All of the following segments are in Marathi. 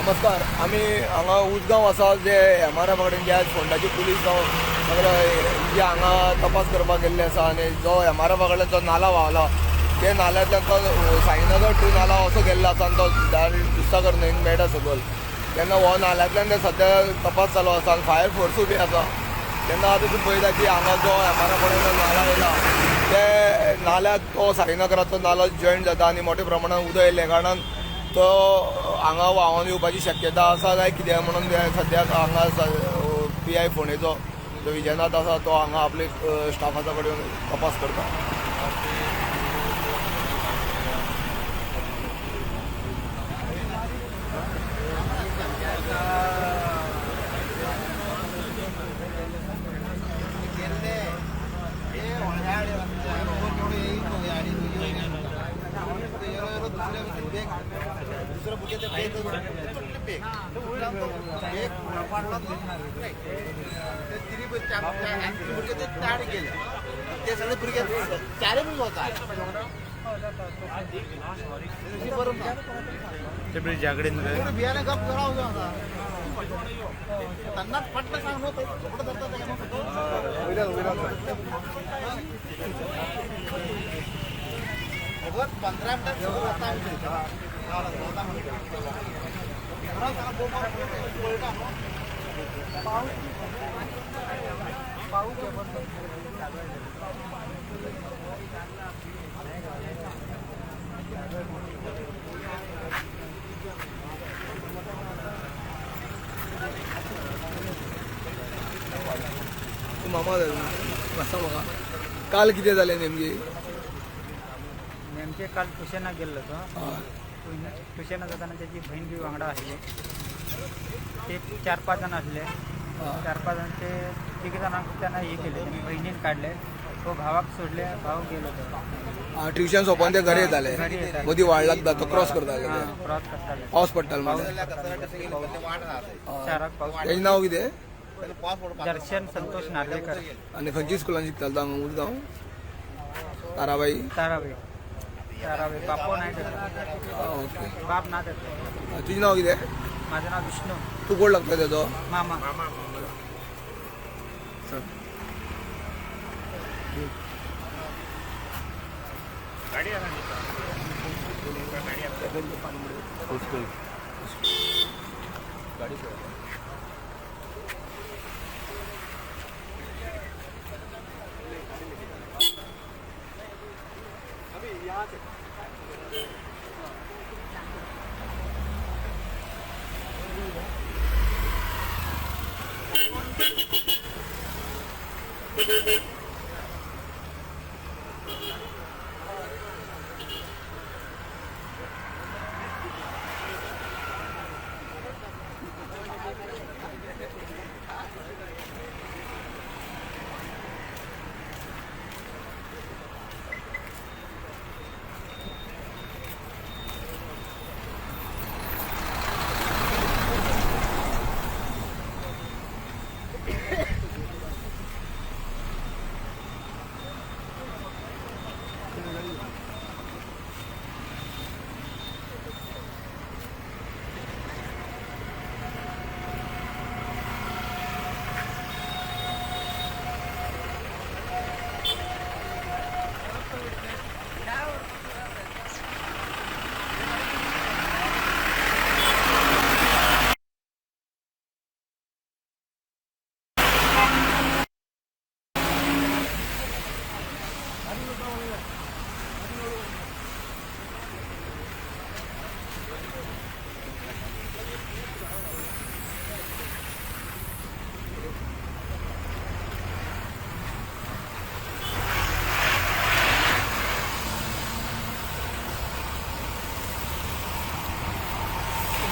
नमस्कार. आम्ही हांगा उसगांव आसा जे एमआरएफ कडेन जे फोंडाची पुलीस जावं सगळे जे हांगा तपास करपाक गेल्ले आसा आनी जो एमआरएफ कडल्यान जो नाला व्हांवला ते नाल्यातल्यान तो साईनगर टू नाला असो गेल्लो आसा आनी तो दुधसागर न्हंयेक मेळटा सकयल. तेन्ना हो नाल्यातल्यान ते सद्या तपास चालू आसा आनी फायर फोर्सूय बी आसा. तेन्ना आतां तुमी पळयता की हांगा जो एमआरएफ कडेन नाला येयला ते नाल्याक तो साईनगराचो नालो जॉयंट जाता आनी मोठ्या प्रमाणात उदक येयल्ले कारणान तो हांगा व्हांवून येवपाची शक्यता आसा काय कितें म्हणून सद्याक हांगा PI फोंडेचो जो विजयनाथ आसा तो हांगा आपले स्टाफाचा कडेन तपास करता. ते सगळे भुरगे चारय बी वता ते ब्रिजाकडे बियाणे गप करा त्यांना पटलं सांग धरतात 15 मामा मासा म्हाका काल कितें जालें नेमकी नेमके काल तुशेना गेल्लो तो तुशेना जाताना त्याची बहीण बी वांगडा आसली. ते 4-5 जण असले. 4-5 जण ते तिघ जणांक त्यांना हे केले त्यांनी बहिणीन काढले. तो भावाक सोडले. भाव गेलो तो ट्युशन सोंपोवन ते घरी येताले मदीं व्हाळ लागता तो क्रॉस करताले क्रॉस करताले. पावस पडटालो म्हणजे चाराक पाऊस. तेजें नांव कितें दर्शन संतोष नार्वेकर. आनी खंयची स्कुलान शिकतालो तो हांगा उसगांव ताराबाई ताराबाई बापो नाही देत. ओके. बाप ना देत. तुजें नांव कितें माझं नाव विष्णू. तूं कोण लागता तेजो मामा.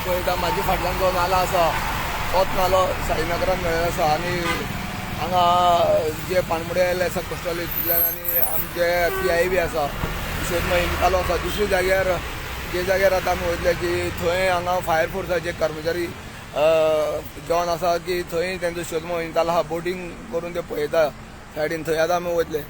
पळयता म्हाजे फाटल्यान जो नालो आसा तोच नालो साईनगरान मेळ्ळो आसा आनी हांगा जे पाणमुडे आयले आसा कोस्टल हितूंतल्यान आनी आमचे PI बी आसा शोध मोहीम चालू आसा. दुसरे जाग्यार जे जाग्यार आतां आमी वयतले की थंय हांगा फायर फोर्साचे कर्मचारी जॉन आसा की थंय तेंचो शोध मोहीम चालू आहा. बोटींग करून ते पळयता सायडीन थंय आतां आमी वयतले.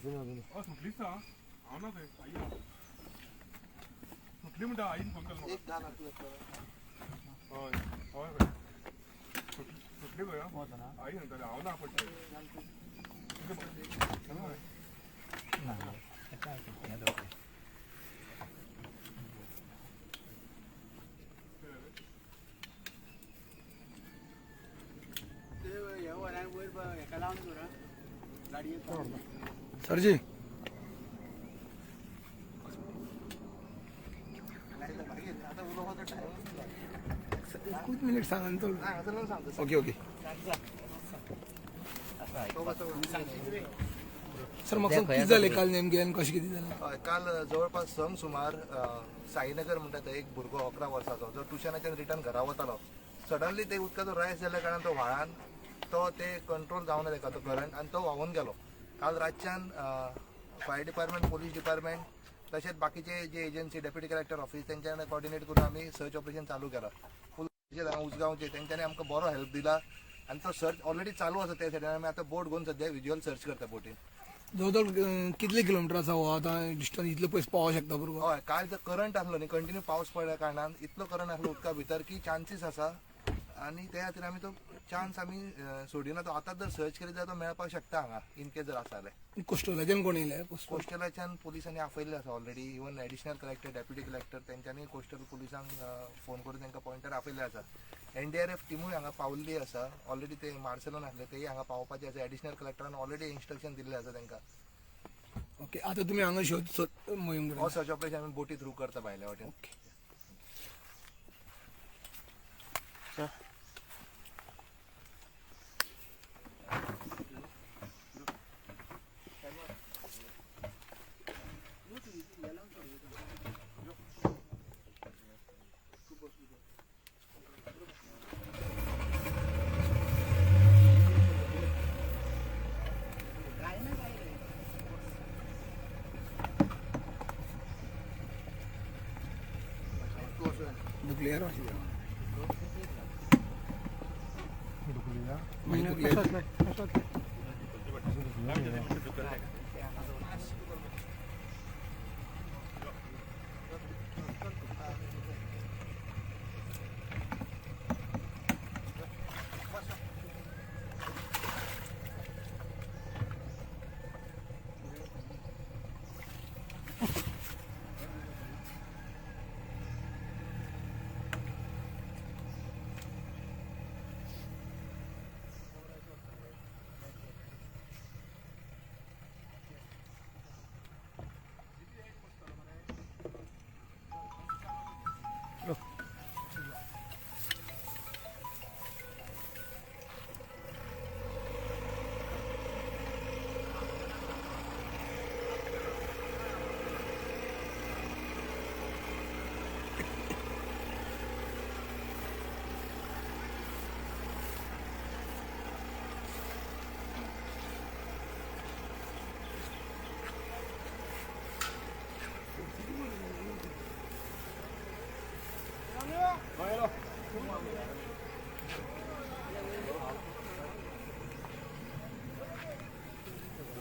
सुटलीच ना हांव ना थंय आई ना सुटली म्हणटा आईन फोन केलो एक घाल तू हय हय हय सुटली खंय आई सांगताले हांव ना पडटा एका लावून तुला गाडी सर जी आता उलो होतो एकूच मिनिट सांगा तो टाइम सांगतो ओके ओके सर म्हाका कितें जालें काल नेमकें आनी कशें कितें जालें काल जवळपास संक सुमार साईनगर म्हणटा थंय एक भुरगो 11 वर्साचो जो ट्युशनाच्यान रिटर्न घरा वतालो सडनली ते उदकाचो रायस जाल्ल्या कारणान तो व्हाळान तो ते कंट्रोल जावना तेका तो करंट आनी तो व्हांवून गेलो काल रातच्यान फायर डिपार्टमेंट पुलीस डिपार्टमेंट तशेंच बाकीचे जे एजन्सी डेप्युटी कलेक्टर ऑफिस तेंच्यानी कॉर्डिनेट करून आमी सर्च ऑपरेशन चालू केलां पुलीस उसगांवचे तेंच्यांनी आमकां बरो हेल्प दिला आनी तो सर्च ऑलरेडी चालू आसा त्या सायडीन आमी आतां बोट घेवन सद्या विज्युअल सर्च करता बोटीन जवळ जवळ कितले किलोमिटर आसा हो आतां डिस्टन्स इतलो पयस पावोंक शकता भुरगो हय काल जर करंट आसलो न्ही कंटिन्यू पावस पडल्या कारणान इतलो करंट आसलो उदका भितर की चान्सीस आसा आनी त्या खातीर आमी तो चान्स आमी सोडिना तो आतां जर सर्च केली जाल्यार तो मेळपाक शकता हांगा इन केस जर आसा जाल्यार कोस्टलाच्यान कोण येयले कोस्टलाच्यान पुलिसांनी आपयल्ले आसा already even additional collector deputy collector तेंच्यांनी कोस्टल पुलिसांक फोन करून तांकां पॉयंटर आपयल्ले आसा NDRF टिमूय हांगा पावल्ली आसा ऑलरेडी ते मार्सेलोन आसले तेय हांगा पावपाचे आसा एडिशनल कलेक्टरान ऑलरेडी इन्स्ट्रक्शन दिल्ले आसा तांकां ओके आतां तुमी हांगा शोध मोहीम हो सर्च ऑपरेशन आमी बोटी थ्रू करता भायल्या वाटेन क्लियर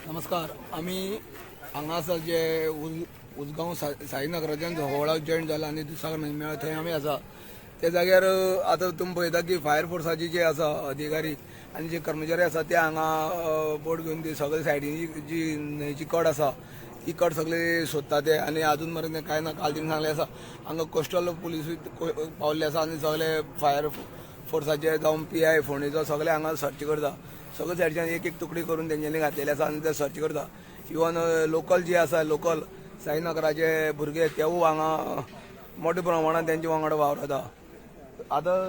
नमस्कार आमी हांगा आसा जे उजगांव साईनगराच्यान व्हळा जॉयंट जाला आनी दुसरा मेळ्ळा थंय आमी आसा त्या जाग्यार आतां तुमी पळयता की फायर फोर्साची जे आसा अधिकारी आनी जे कर्मचारी आसा ते हांगा बोट घेवन ती सगळे सायडीन जी न्हंयची कड आसा ती कड सगळे सोदता ते आनी अजून मेरेन कांय ना काल तिणी सांगले आसा हांगा कोस्टल पुलीस पावल्ले आसा आनी सगळे फायर फोर्साचे जावं PI फोंडेचो सगळे हांगा सर्च करता सगळे सायडीच्यान एक एक तुकडी करून तेंच्यांनी घातलेले आसा आनी ते सर्च करता इवन लोकल जे आसा लोकल साईनगराचे भुरगे तेवूय हांगा मोठ्या प्रमाणात तेंचे वांगडा वावरता आतां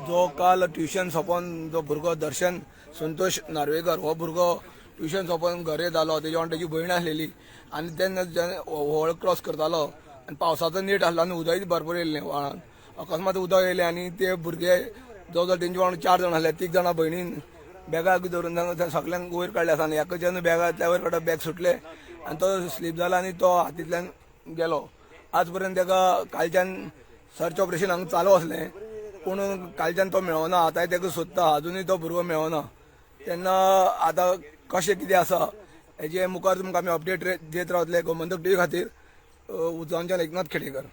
जो काल ट्युशन सोंपोवन जो भुरगो दर्शन संतोष नार्वेकर हो भुरगो ट्युशन सोंपोवन घरा येतालो तेजे वांगडा तेजी भयण आसलेली आनी तेन्ना व्हळ क्रॉस करतालो आनी पावसाचो नीट आसलो आनी उदय भरपूर येयल्लें व्हाळान अकस्मात उदक येयलें आनी ते भुरगे जवळ जवळ तेंचे वांगडा 4 जाण आसले 3 जाणां भयणीन बॅगाक धरून सगळ्यांक वयर काडले आसा आनी एकच जेन्ना बॅगा त्या वयर काडटा बॅग सुटले आनी तो स्लीप जाला आनी तो हातींतल्यान गेलो आज पर्यंत तेका कालच्यान सर्च ऑपरेशन हांगा चालू आसलें पूण कालच्यान तो मेळोना आतांय तेका सोदता अजुनूय तो भुरगो मेळोना तेन्ना आतां कशें कितें आसा हेजे मुखार तुमकां आमी अपडेट देत रावतले गोमंतक टीव्ही खातीर उजगांवच्यान एकनाथ खेडेकर.